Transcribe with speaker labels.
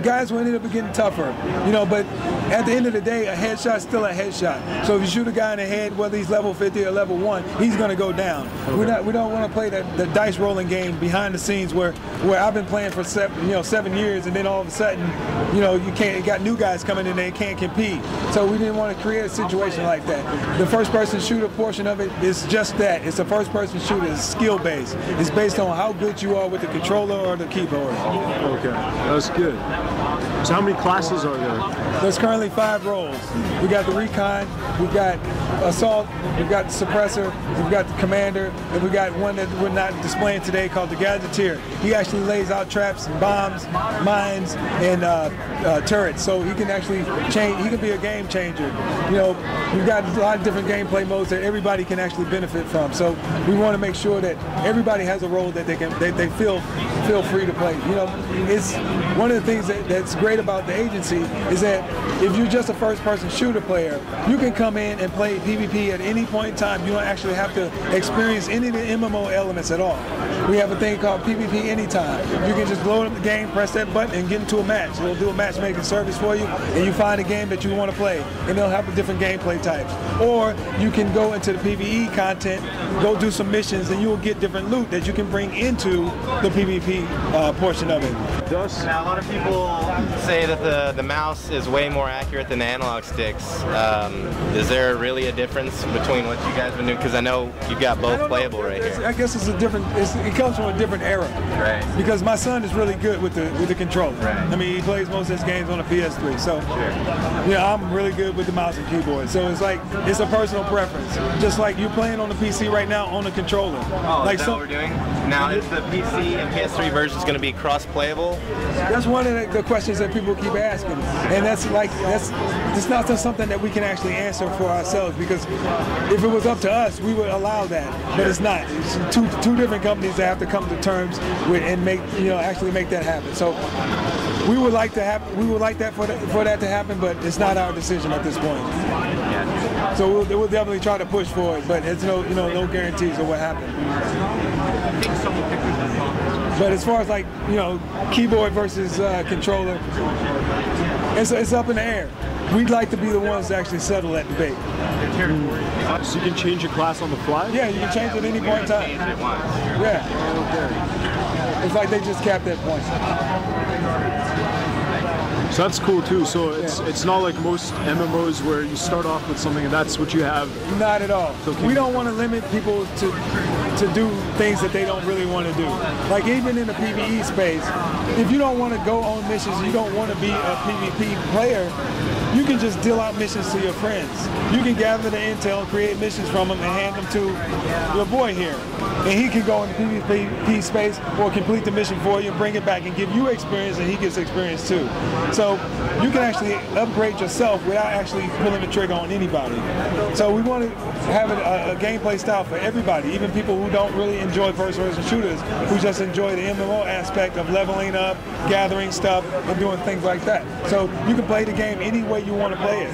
Speaker 1: guys will end up getting tougher, you know, but at the end of the day, a headshot's still a headshot. So if you shoot a guy in the head, whether he's level 50 or level 1, he's going to go down. Okay. We don't want to play the dice rolling game behind the scenes where I've been playing for 7 years, and then all of a sudden, you know, you got new guys coming in, they can't compete. So we didn't want to create a situation like that. The first person shooter portion of it is just that. It's a first person shooter. It's skill based. It's based on how good you are with the controller or the keyboard.
Speaker 2: Okay, that's good. So how many classes are there?
Speaker 1: There's currently 5 roles. We got the recon, we've got assault, we've got the suppressor, we've got the commander, and we got one that we're not displaying today called the gadgeteer. He actually lays out traps, bombs, mines, and turrets. So he can actually change. He can be a game changer. You know, we've got a lot of different gameplay modes that everybody can actually benefit from. So we want to make sure that everybody has a role that they feel free to play. You know, it's one of the things that's great about the agency is that if you're just a first-person shooter player, you can come in and play PvP at any point in time. You don't actually have to experience any of the MMO elements at all. We have a thing called PvP Anytime. You can just load up the game, press that button, and get into a match. It'll do a matchmaking service for you, and you find a game that you want to play, and they'll have different gameplay types. Or you can go into the PvE content, go do some missions, and you'll get different loot that you can bring into the PvP portion of it.
Speaker 3: Now, a lot of people say that the mouse is way more accurate than the analog sticks. Is there really a difference between what you guys have been doing? Because I know you've got both playable right here.
Speaker 1: I guess it's a different. It comes from a different era.
Speaker 3: Right.
Speaker 1: Because my son is really good with the controller.
Speaker 3: Right.
Speaker 1: I mean, he plays most of his games on a PS3. So, yeah, I'm really good with the mouse and keyboard. So it's like it's a personal preference. Just like you're playing on the PC right now on the controller.
Speaker 3: Oh,
Speaker 1: like
Speaker 3: is that what we're doing? Now, is the PC and PS3 versions going to be cross-playable?
Speaker 1: That's one of the questions that people keep asking, and it's not just something that we can actually answer for ourselves, because if it was up to us, we would allow that, but it's not. It's two different companies that have to come to terms with and actually make that happen. So we would like that for that to happen, but it's not our decision at this point. So we'll definitely try to push for it, but it's no guarantees of what happens. But as far as keyboard versus controller, it's up in the air. We'd like to be the ones to actually settle that debate.
Speaker 2: So you can change your class on the fly?
Speaker 1: Yeah, you can change it at any point in time. Yeah. Okay. It's like they just capped that point.
Speaker 2: So that's cool too. So it's not like most MMOs where you start off with something and that's what you have.
Speaker 1: Not at all. So we don't want to limit people to do things that they don't really want to do. Like even in the PvE space, if you don't want to go on missions, you don't want to be a PvP player, you can just deal out missions to your friends. You can gather the intel, create missions from them, and hand them to your boy here. And he can go in the PvP space or complete the mission for you and bring it back and give you experience, and he gets experience too. So you can actually upgrade yourself without actually pulling the trigger on anybody. So we want to have a gameplay style for everybody, even people who don't really enjoy first-person shooters, who just enjoy the MMO aspect of leveling up, gathering stuff, and doing things like that. So you can play the game any way you want to play it.